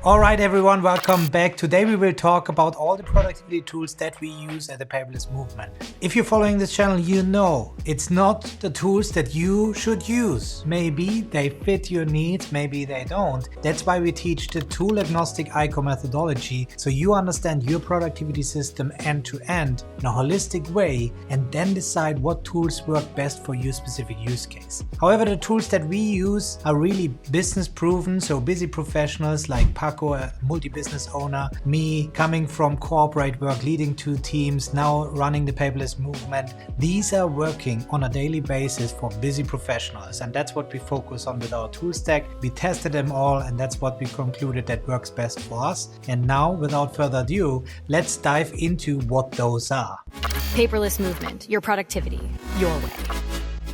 Alright everyone, welcome back. Today we will talk about all the productivity tools that we use at the Paperless Movement. If you're following this channel, you know it's not the tools that you should use. Maybe they fit your needs, maybe they don't. That's why we teach the tool agnostic ICOR methodology, so you understand your productivity system end to end in a holistic way and then decide what tools work best for your specific use case. However, the tools that we use are really business proven, so busy professionals like a multi-business owner, me coming from corporate work, leading 2 teams, now running the Paperless Movement. These are working on a daily basis for busy professionals, and that's what we focus on with our tool stack. We tested them all, and that's what we concluded that works best for us. And now, without further ado, let's dive into what those are. Paperless Movement, your productivity, your way.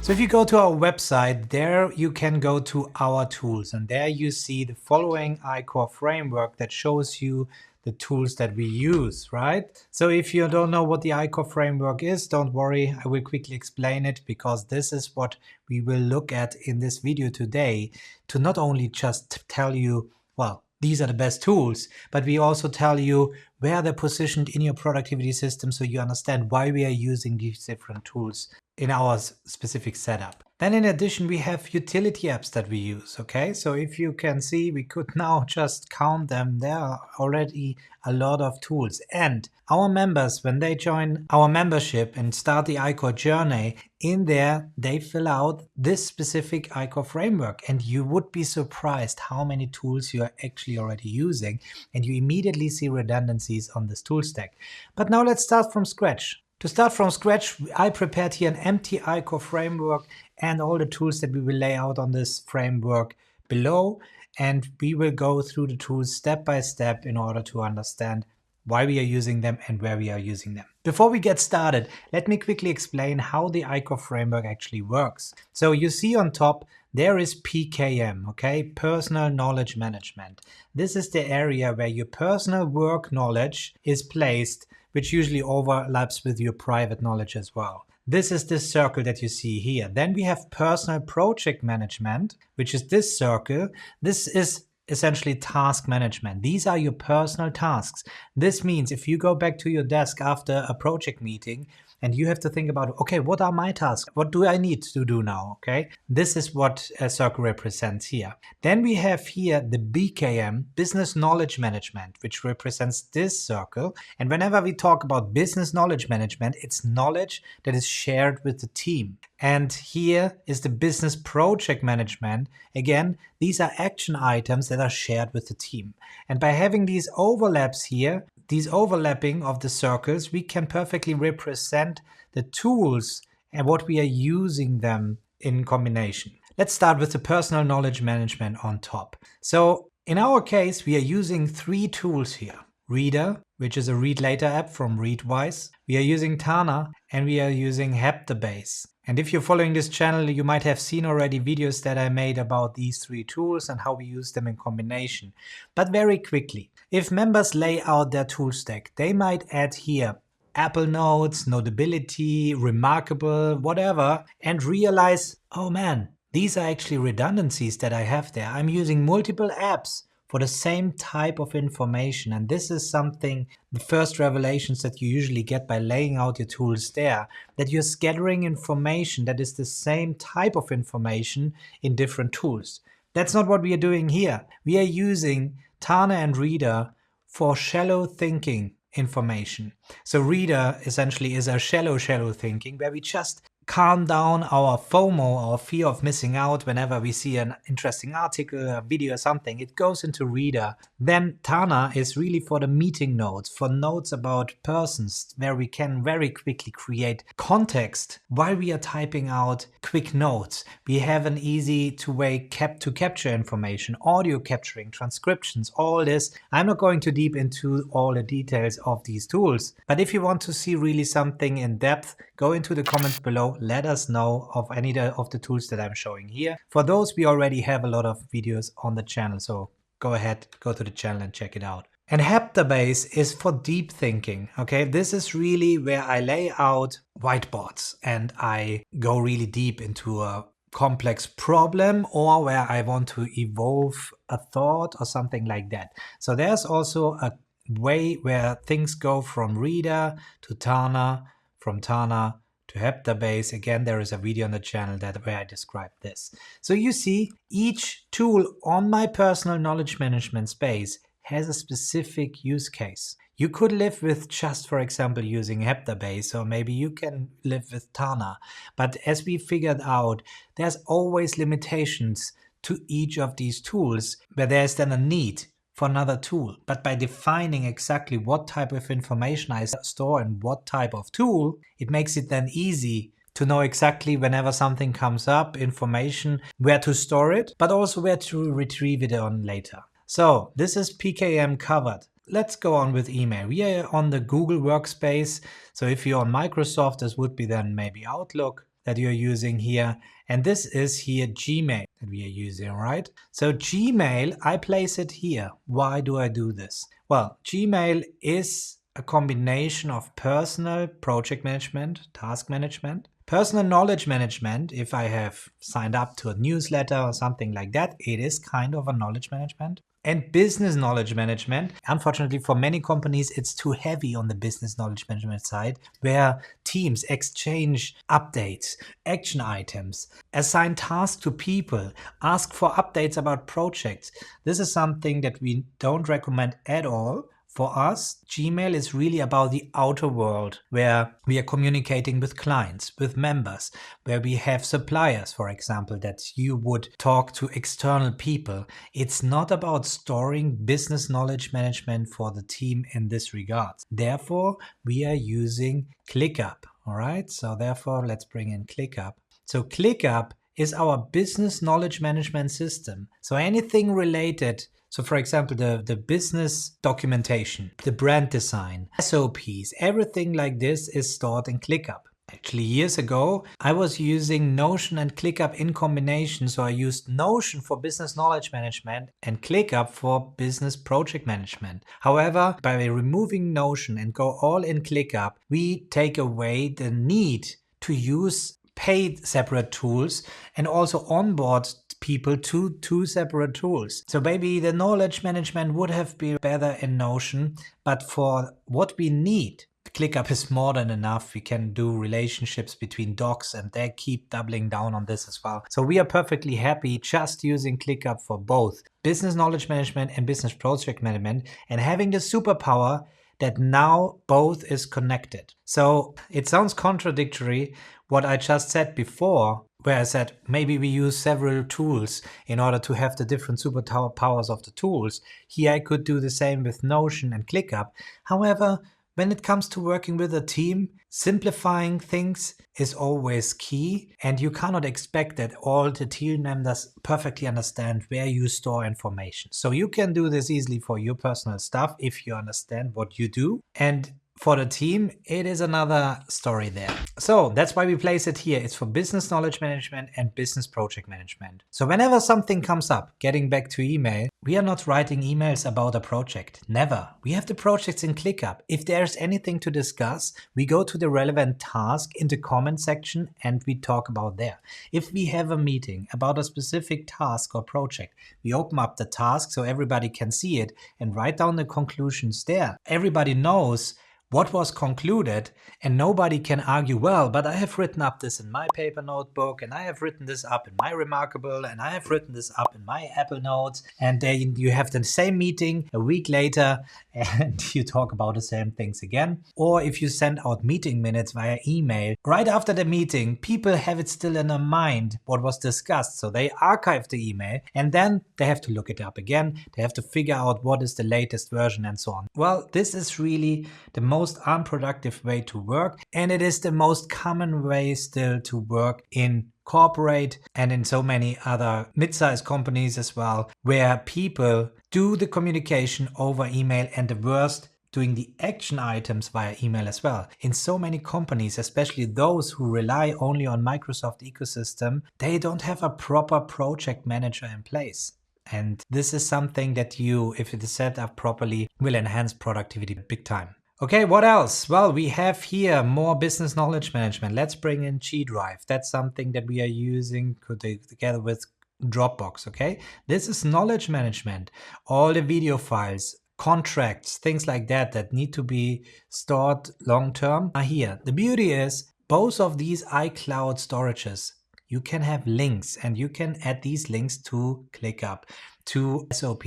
So if you go to our website, there you can go to our tools, and there you see the following ICOR framework that shows you the tools that we use, right? So if you don't know what the ICOR framework is, don't worry, I will quickly explain it, because this is what we will look at in this video today, to not only just tell you, well, these are the best tools, but we also tell you where they're positioned in your productivity system, so you understand why we are using these different tools in our specific setup. Then in addition, we have utility apps that we use, okay? So if you can see, we could now just count them. There are already a lot of tools. And our members, when they join our membership and start the ICOR journey, in there, they fill out this specific ICOR framework. And you would be surprised how many tools you are actually already using. And you immediately see redundancies on this tool stack. But now let's start from scratch. To start from scratch, I prepared here an empty ICOR framework and all the tools that we will lay out on this framework below. And we will go through the tools step by step in order to understand why we are using them and where we are using them. Before we get started, let me quickly explain how the ICOR framework actually works. So you see on top, there is PKM, okay? Personal Knowledge Management. This is the area where your personal work knowledge is placed, which usually overlaps with your private knowledge as well. This is this circle that you see here. Then we have Personal Project Management, which is this circle. This is essentially task management. These are your personal tasks. This means if you go back to your desk after a project meeting and you have to think about, okay, what are my tasks? What do I need to do now? Okay, this is what a circle represents here. Then we have here the BKM, Business Knowledge Management, which represents this circle. And whenever we talk about business knowledge management, it's knowledge that is shared with the team. And here is the Business Project Management. Again, these are action items that are shared with the team. And by having these overlaps here, these overlapping of the circles, we can perfectly represent the tools and what we are using them in combination. Let's start with the Personal Knowledge Management on top. So in our case, we are using 3 tools here. Reader, which is a read later app from Readwise. We are using Tana, and we are using Heptabase. And if you're following this channel, you might have seen already videos that I made about these 3 tools and how we use them in combination. But very quickly, if members lay out their tool stack, they might add here Apple Notes, Notability, Remarkable, whatever, and realize, oh man, these are actually redundancies that I have there. I'm using multiple apps for the same type of information. And this is something, the first revelations that you usually get by laying out your tools there, that you're scattering information that is the same type of information in different tools. That's not what we are doing here. We are using Tana and Reader for shallow thinking information. So Reader essentially is a shallow thinking, where we just calm down our FOMO, our fear of missing out. Whenever we see an interesting article, a video or something, it goes into Reader. Then Tana is really for the meeting notes, for notes about persons, where we can very quickly create context while we are typing out quick notes. We have an easy way to capture information, audio capturing, transcriptions, all this. I'm not going too deep into all the details of these tools, but if you want to see really something in depth, go into the comments below. Let us know of any of the tools that I'm showing here. For those, we already have a lot of videos on the channel, so go ahead, go to the channel and check it out. And Heptabase is for deep thinking, okay? This is really where I lay out whiteboards and I go really deep into a complex problem or where I want to evolve a thought or something like that. So there's also a way where things go from reader to Tana, from Tana to Heptabase. Again, there is a video on the channel where I describe this. So you see, each tool on my personal knowledge management space has a specific use case. You could live with just, for example, using Heptabase, or maybe you can live with Tana. But as we figured out, there's always limitations to each of these tools where there's then a need for another tool. But by defining exactly what type of information I store in what type of tool, it makes it then easy to know exactly whenever something comes up, information, where to store it, but also where to retrieve it on later. So this is PKM covered. Let's go on with email. We are on the Google workspace. So if you're on Microsoft, this would be then maybe Outlook that you're using here. And this is here Gmail that we are using, right? So Gmail, I place it here. Why do I do this? Well, Gmail is a combination of personal project management, task management, personal knowledge management. If I have signed up to a newsletter or something like that, it is kind of a knowledge management. And business knowledge management. Unfortunately, for many companies, it's too heavy on the business knowledge management side, where teams exchange updates, action items, assign tasks to people, ask for updates about projects. This is something that we don't recommend at all. For us, Gmail is really about the outer world, where we are communicating with clients, with members, where we have suppliers, for example, that you would talk to external people. It's not about storing business knowledge management for the team in this regard. Therefore, we are using ClickUp. All right, so therefore, let's bring in ClickUp. So ClickUp is our business knowledge management system. So anything related, so for example, the business documentation, the brand design, SOPs, everything like this is stored in ClickUp. Actually, years ago, I was using Notion and ClickUp in combination. So I used Notion for business knowledge management and ClickUp for business project management. However, by removing Notion and go all in ClickUp, we take away the need to use paid separate tools and also onboard people to two separate tools. So maybe the knowledge management would have been better in Notion, but for what we need, ClickUp is more than enough. We can do relationships between docs, and they keep doubling down on this as well. So we are perfectly happy just using ClickUp for both business knowledge management and business project management, and having the superpower that now both is connected. So it sounds contradictory what I just said before, where I said maybe we use several tools in order to have the different superpowers of the tools. Here I could do the same with Notion and ClickUp. However, when it comes to working with a team, simplifying things is always key, and you cannot expect that all the team members perfectly understand where you store information. So you can do this easily for your personal stuff if you understand what you do. And for the team, it is another story there. So that's why we place it here. It's for business knowledge management and business project management. So whenever something comes up, getting back to email, we are not writing emails about a project. Never. We have the projects in ClickUp. If there's anything to discuss, we go to the relevant task in the comment section and we talk about there. If we have a meeting about a specific task or project, we open up the task so everybody can see it and write down the conclusions there. Everybody knows what was concluded, and nobody can argue, well, but I have written up this in my paper notebook, and I have written this up in my Remarkable, and I have written this up in my Apple Notes, and then you have the same meeting a week later and you talk about the same things again. Or if you send out meeting minutes via email, right after the meeting, people have it still in their mind what was discussed, so they archive the email and then they have to look it up again, they have to figure out what is the latest version and so on. Well, this is really the most unproductive way to work, and it is the most common way still to work in corporate and in so many other mid-sized companies as well, where people do the communication over email, and the worst, doing the action items via email as well. In so many companies, especially those who rely only on Microsoft ecosystem, they don't have a proper project manager in place. And this is something that you, if it is set up properly, will enhance productivity big time. Okay, what else? Well, we have here more business knowledge management. Let's bring in G Drive. That's something that we are using together with Dropbox, okay? This is knowledge management. All the video files, contracts, things like that need to be stored long term are here. The beauty is both of these iCloud storages, you can have links and you can add these links to ClickUp, to SOP,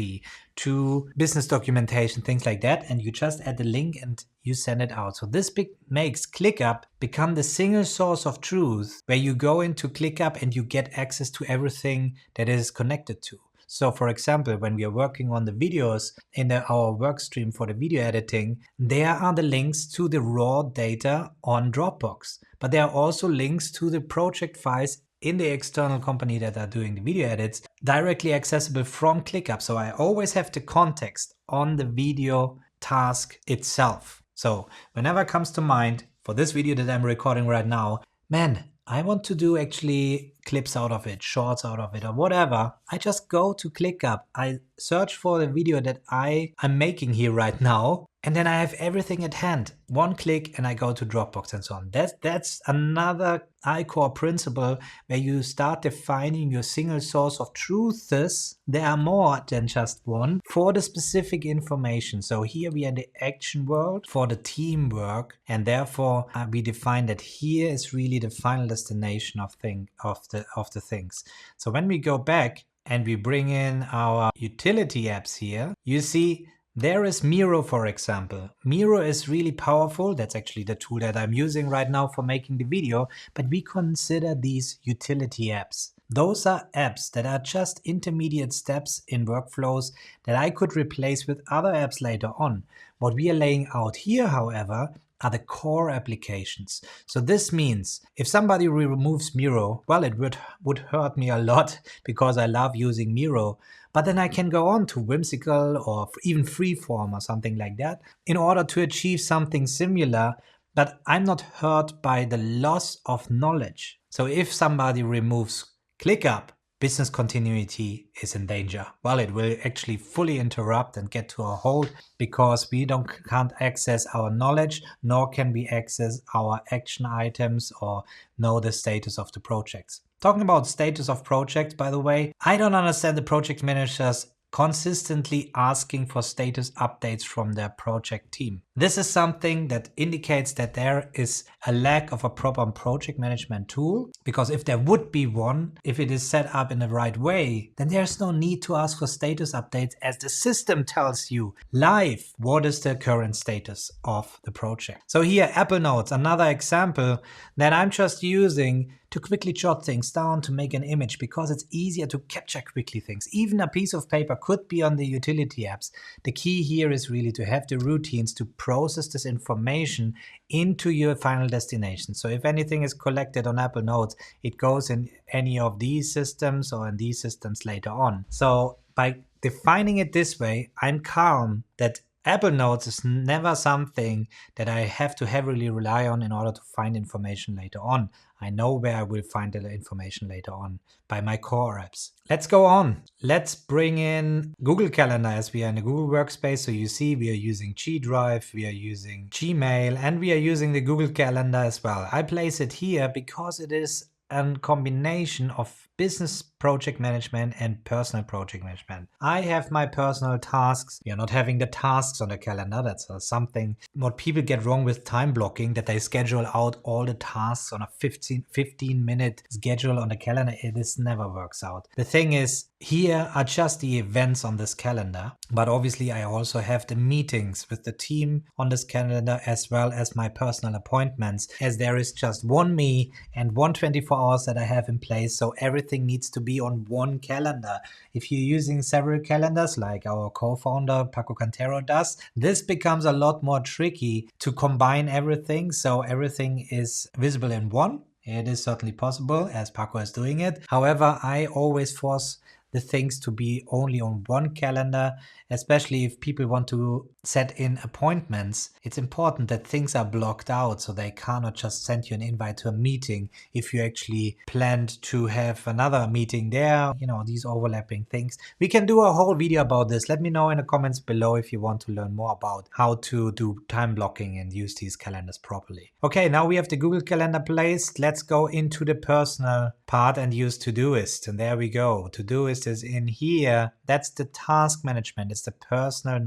to business documentation, things like that. And you just add the link and you send it out. So this makes ClickUp become the single source of truth where you go into ClickUp and you get access to everything that is connected to. So for example, when we are working on the videos in our work stream for the video editing, there are the links to the raw data on Dropbox, but there are also links to the project files in the external company that are doing the video edits directly accessible from ClickUp. So I always have the context on the video task itself. So whenever it comes to mind for this video that I'm recording right now, man, I want to do actually clips out of it, shorts out of it, or whatever. I just go to ClickUp. I search for the video that I am making here right now, and then I have everything at hand. One click and I go to Dropbox and so on. That's another ICOR principle where you start defining your single source of truths. There are more than just one for the specific information. So here we are in the action world for the teamwork, and therefore we define that here is really the final destination of the things. So when we go back and we bring in our utility apps here, you see there is Miro, for example. Miro is really powerful. That's actually the tool that I'm using right now for making the video, but we consider these utility apps. Those are apps that are just intermediate steps in workflows that I could replace with other apps later on. What we are laying out here, however, are the core applications. So this means if somebody removes Miro, well, it would hurt me a lot because I love using Miro. But then I can go on to Whimsical or even Freeform or something like that in order to achieve something similar, but I'm not hurt by the loss of knowledge. So if somebody removes ClickUp, business continuity is in danger. Well, it will actually fully interrupt and get to a halt because we can't access our knowledge, nor can we access our action items or know the status of the projects. Talking about status of projects, by the way, I don't understand the project managers consistently asking for status updates from their project team. This is something that indicates that there is a lack of a proper project management tool, because if there would be one, if it is set up in the right way, then there's no need to ask for status updates, as the system tells you live what is the current status of the project. So here, Apple Notes, another example that I'm just using to quickly jot things down to make an image, because it's easier to capture quickly things. Even a piece of paper could be on the utility apps. The key here is really to have the routines to process this information into your final destination. So if anything is collected on Apple Notes, it goes in any of these systems or in these systems later on. So by defining it this way, I'm calm that Apple Notes is never something that I have to heavily rely on in order to find information later on. I know where I will find the information later on by my core apps. Let's go on. Let's bring in Google Calendar, as we are in the Google Workspace. So you see we are using G Drive, we are using Gmail, and we are using the Google Calendar as well. I place it here because it is a combination of business project management and personal project management. I have my personal tasks. We are not having the tasks on the calendar. That's something what people get wrong with time blocking, that they schedule out all the tasks on a 15-minute schedule on the calendar. This never works out. The thing is, here are just the events on this calendar, but obviously I also have the meetings with the team on this calendar, as well as my personal appointments, as there is just one me and 124 hours that I have in place. So everything needs to be on one calendar. If you're using several calendars like our co-founder Paco Cantero does, this becomes a lot more tricky to combine everything so everything is visible in one. It is certainly possible, as Paco is doing it. However, I always force the things to be only on one calendar, especially if people want to set in appointments. It's important that things are blocked out so they cannot just send you an invite to a meeting if you actually planned to have another meeting there, these overlapping things. We can do a whole video about this. Let me know in the comments below if you want to learn more about how to do time blocking and use these calendars properly. Okay, now we have the Google Calendar placed. Let's go into the personal part and use Todoist. And there we go. Todoist is in here. That's the task management. It's the personal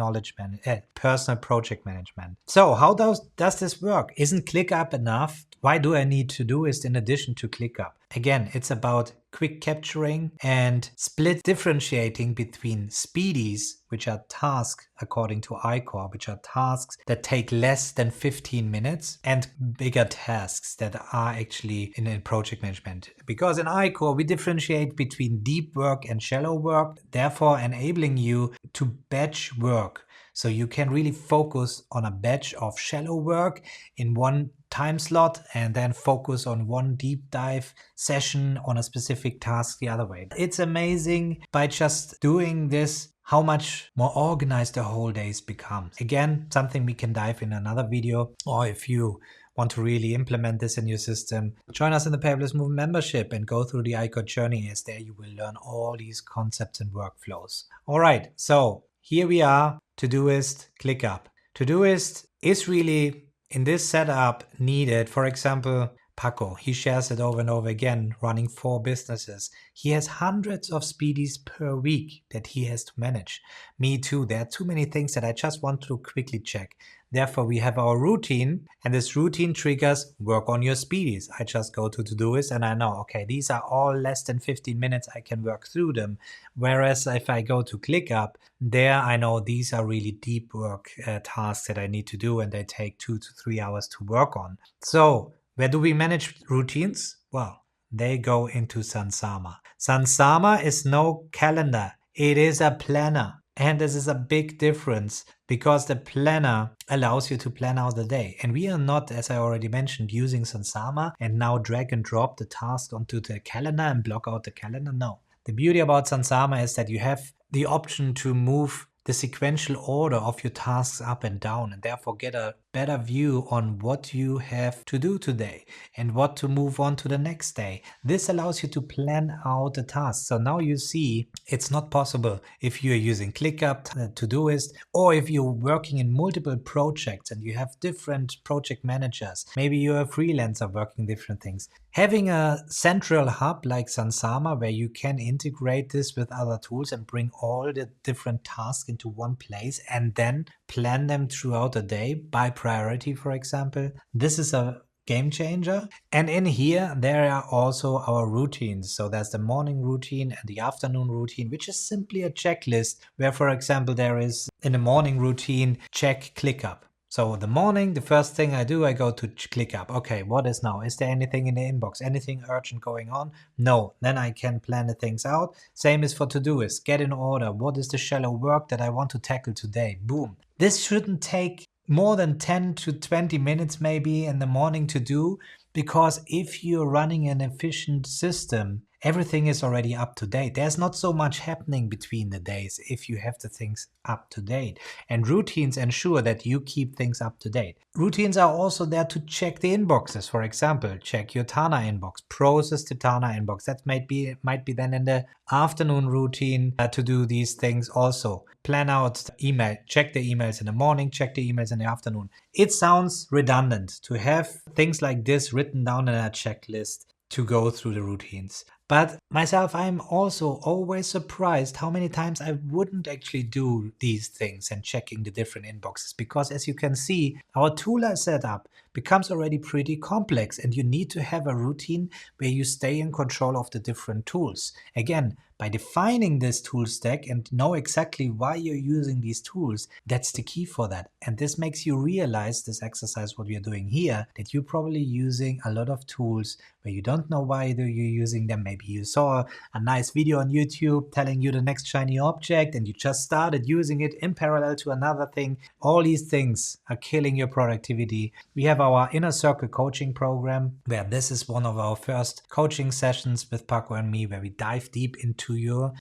personal project management. So how does this work? Isn't ClickUp enough? Why do I need Todoist in addition to ClickUp? Again, it's about quick capturing and split differentiating between speedies, which are tasks according to ICOR, which are tasks that take less than 15 minutes, and bigger tasks that are actually in project management. Because in ICOR, we differentiate between deep work and shallow work, therefore enabling you to batch work. So you can really focus on a batch of shallow work in one time slot and then focus on one deep dive session on a specific task the other way. It's amazing by just doing this how much more organized the whole days becomes. Again, something we can dive in another video, or if you want to really implement this in your system, join us in the Paperless Movement membership and go through the ICOR journey, as there you will learn all these concepts and workflows. All right, so here we are, Todoist, ClickUp. Todoist is really in this setup needed. For example, Paco, he shares it over and over again, running 4 businesses. He has hundreds of speedies per week that he has to manage. Me too. There are too many things that I just want to quickly check. Therefore, we have our routine, and this routine triggers work on your speedies. I just go to Todoist and I know, okay, these are all less than 15 minutes. I can work through them. Whereas if I go to ClickUp, there I know these are really deep work tasks that I need to do, and they take 2 to 3 hours to work on. So where do we manage routines? Well, they go into Sansama. Sansama is no calendar. It is a planner. And this is a big difference because the planner allows you to plan out the day. And we are not, as I already mentioned, using Sansama and now drag and drop the task onto the calendar and block out the calendar. No. The beauty about Sansama is that you have the option to move the sequential order of your tasks up and down, and therefore get a better view on what you have to do today and what to move on to the next day. This allows you to plan out the tasks. So now you see it's not possible if you're using ClickUp, Todoist, or if you're working in multiple projects and you have different project managers. Maybe you're a freelancer working different things. Having a central hub like Sansama where you can integrate this with other tools and bring all the different tasks into one place and then plan them throughout the day by priority, for example. This is a game changer. And in here, there are also our routines. So there's the morning routine and the afternoon routine, which is simply a checklist where, for example, there is in the morning routine, check ClickUp. So in the morning, the first thing I do, I go to ClickUp. Okay, what is now? Is there anything in the inbox? Anything urgent going on? No. Then I can plan the things out. Same is for Todoist. Get in order. What is the shallow work that I want to tackle today? Boom. This shouldn't take more than 10 to 20 minutes maybe in the morning to do, because if you're running an efficient system, everything is already up to date. There's not so much happening between the days if you have the things up to date. And routines ensure that you keep things up to date. Routines are also there to check the inboxes. For example, check your Tana inbox, process the Tana inbox. That might be then in the afternoon routine to do these things also. Plan out email, check the emails in the morning, check the emails in the afternoon. It sounds redundant to have things like this written down in a checklist to go through the routines. But myself, I'm also always surprised how many times I wouldn't actually do these things and checking the different inboxes, because as you can see, our tool setup becomes already pretty complex and you need to have a routine where you stay in control of the different tools. Again, by defining this tool stack and know exactly why you're using these tools, that's the key for that. And this makes you realize, this exercise, what we are doing here, that you're probably using a lot of tools where you don't know why you're using them. Maybe you saw a nice video on YouTube telling you the next shiny object and you just started using it in parallel to another thing. All these things are killing your productivity. We have our Inner Circle coaching program, where this is one of our first coaching sessions with Paco and me, where we dive deep into into your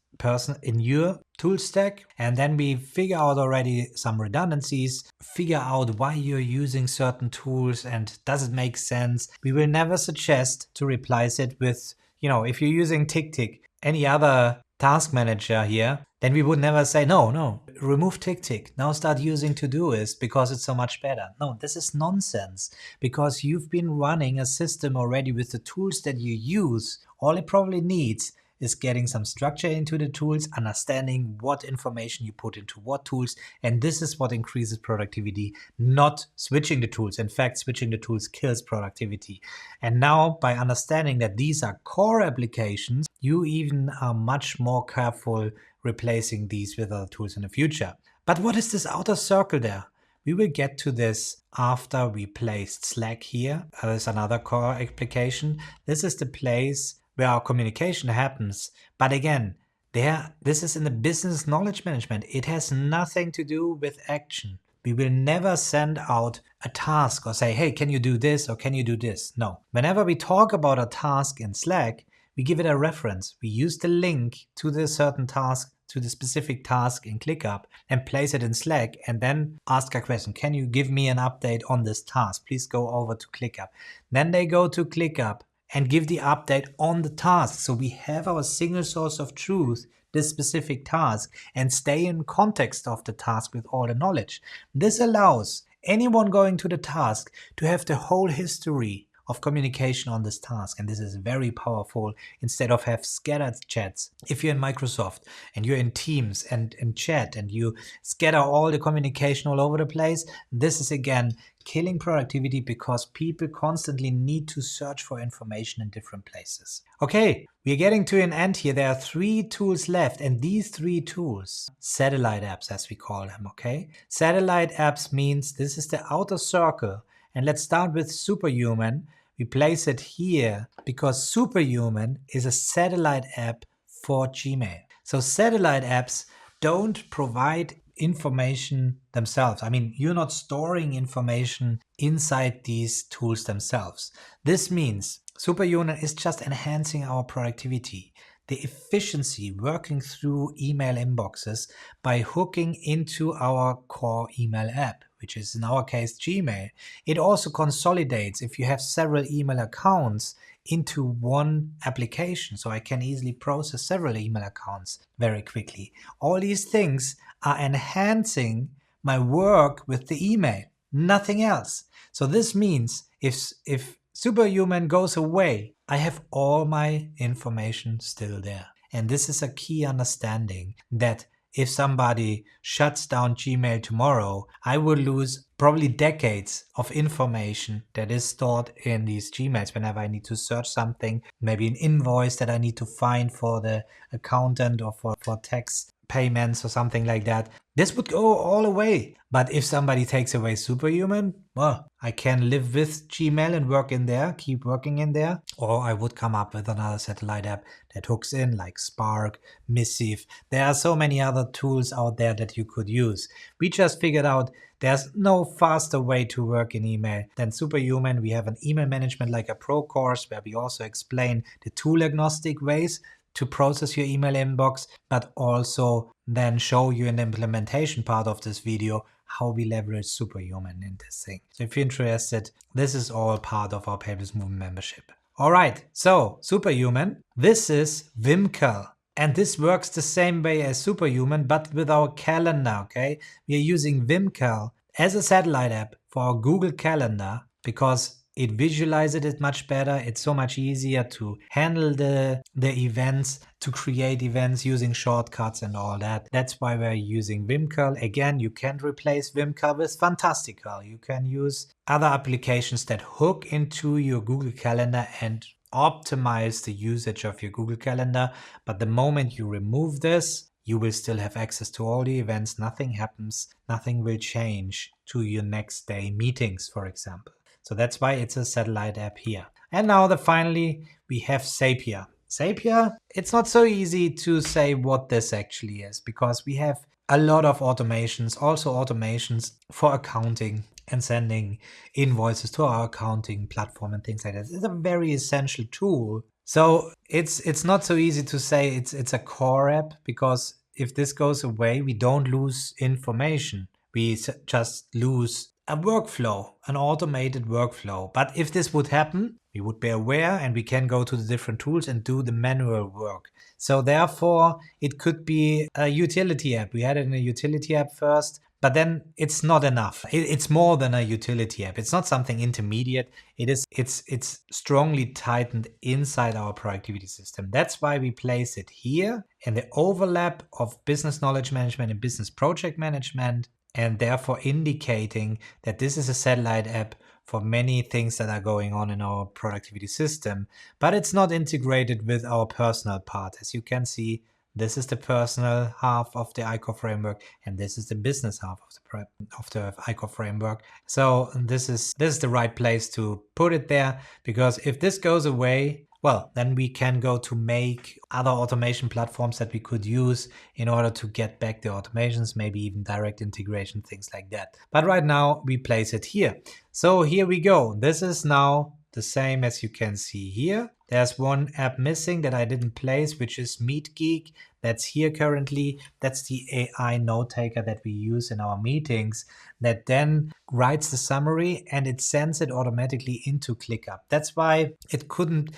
in your tool stack, and then we figure out already some redundancies, figure out why you're using certain tools and does it make sense. We will never suggest to replace it with, if you're using TickTick, any other task manager here, then we would never say, no, remove TickTick. Now start using Todoist because it's so much better. No, this is nonsense, because you've been running a system already with the tools that you use. All it probably needs is getting some structure into the tools, understanding what information you put into what tools, and this is what increases productivity, not switching the tools. In fact, switching the tools kills productivity. And now, by understanding that these are core applications, you even are much more careful replacing these with other tools in the future. But what is this outer circle there? We will get to this after we placed Slack here. There's another core application. This is the place where our communication happens. But again, this is in the business knowledge management. It has nothing to do with action. We will never send out a task or say, hey, can you do this or can you do this? No. Whenever we talk about a task in Slack, we give it a reference. We use the link to the certain task, to the specific task in ClickUp, and place it in Slack, and then ask a question. Can you give me an update on this task? Please go over to ClickUp. Then they go to ClickUp and give the update on the task. So we have our single source of truth, this specific task, and stay in context of the task with all the knowledge. This allows anyone going to the task to have the whole history of communication on this task. And this is very powerful instead of have scattered chats. If you're in Microsoft and you're in Teams and in chat and you scatter all the communication all over the place, this is again killing productivity because people constantly need to search for information in different places. Okay, we're getting to an end here. There are 3 tools left, and these 3 tools, satellite apps as we call them, okay? Satellite apps means this is the outer circle. And let's start with Superhuman. We place it here because Superhuman is a satellite app for Gmail. So satellite apps don't provide information themselves. I mean, you're not storing information inside these tools themselves. This means Superhuman is just enhancing our productivity, the efficiency working through email inboxes by hooking into our core email app, which is in our case Gmail. It also consolidates if you have several email accounts into one application, so I can easily process several email accounts very quickly. All these things are enhancing my work with the email, nothing else. So this means if Superhuman goes away, I have all my information still there. And this is a key understanding, that if somebody shuts down Gmail tomorrow, I will lose probably decades of information that is stored in these Gmails whenever I need to search something, maybe an invoice that I need to find for the accountant or for tax payments or something like that. This would go all away. But if somebody takes away Superhuman, well, I can live with Gmail and work in there, keep working in there. Or I would come up with another satellite app that hooks in, like Spark, Missive. There are so many other tools out there that you could use. We just figured out there's no faster way to work in email than Superhuman. We have an email management like a pro course where we also explain the tool agnostic ways to process your email inbox, but also then show you in the implementation part of this video how we leverage Superhuman in this thing. So if you're interested, this is all part of our Paperless Movement membership. All right, so Superhuman, this is Vimcal. And this works the same way as Superhuman, but with our calendar, okay? We are using Vimcal as a satellite app for our Google Calendar because it visualizes it much better. It's so much easier to handle the events, to create events using shortcuts and all that. That's why we're using Vimcal. Again, you can't replace Vimcal with Fantastical. You can use other applications that hook into your Google Calendar and optimize the usage of your Google Calendar. But the moment you remove this, you will still have access to all the events. Nothing happens. Nothing will change to your next day meetings, for example. So that's why it's a satellite app here. And now finally, we have Zapier. Zapier, it's not so easy to say what this actually is because we have a lot of automations, also automations for accounting and sending invoices to our accounting platform and things like that. It's a very essential tool. So it's not so easy to say it's a core app, because if this goes away, we don't lose information. We just lose a workflow, an automated workflow. But if this would happen, we would be aware and we can go to the different tools and do the manual work. So therefore, it could be a utility app. We had it in a utility app first, but then it's not enough. It's more than a utility app. It's not something intermediate. It's strongly tightened inside our productivity system. That's why we place it here in the overlap of business knowledge management and business project management, and therefore indicating that this is a satellite app for many things that are going on in our productivity system, but it's not integrated with our personal part. As you can see, this is the personal half of the ICOR framework, and this is the business half of the ICOR framework. So this is the right place to put it there, because if this goes away, well, then we can go to make other automation platforms that we could use in order to get back the automations, maybe even direct integration, things like that. But right now we place it here. So here we go. This is now the same as you can see here. There's one app missing that I didn't place, which is MeetGeek. That's here currently. That's the AI note taker that we use in our meetings, that then writes the summary and it sends it automatically into ClickUp. That's why it could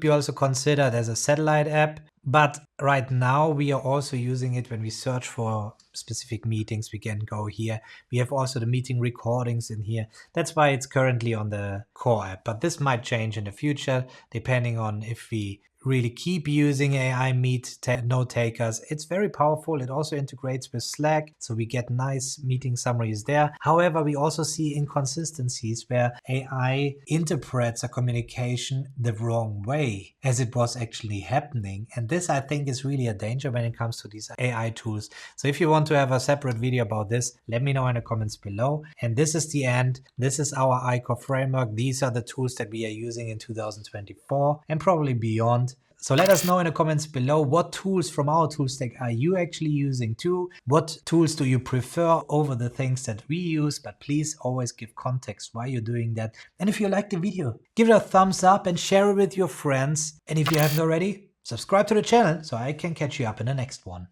be also considered as a satellite app. But right now we are also using it when we search for specific meetings. We can go here. We have also the meeting recordings in here. That's why it's currently on the core app. But this might change in the future, depending on if we really keep using AI note takers. It's very powerful. It also integrates with Slack, so we get nice meeting summaries there. However, we also see inconsistencies where AI interprets a communication the wrong way as it was actually happening. And this, I think, is really a danger when it comes to these AI tools. So if you want to have a separate video about this, let me know in the comments below. And this is the end. This is our ICOR framework. These are the tools that we are using in 2024 and probably beyond. So let us know in the comments below, what tools from our tool stack are you actually using too? What tools do you prefer over the things that we use? But please always give context why you're doing that. And if you liked the video, give it a thumbs up and share it with your friends. And if you haven't already, subscribe to the channel so I can catch you up in the next one.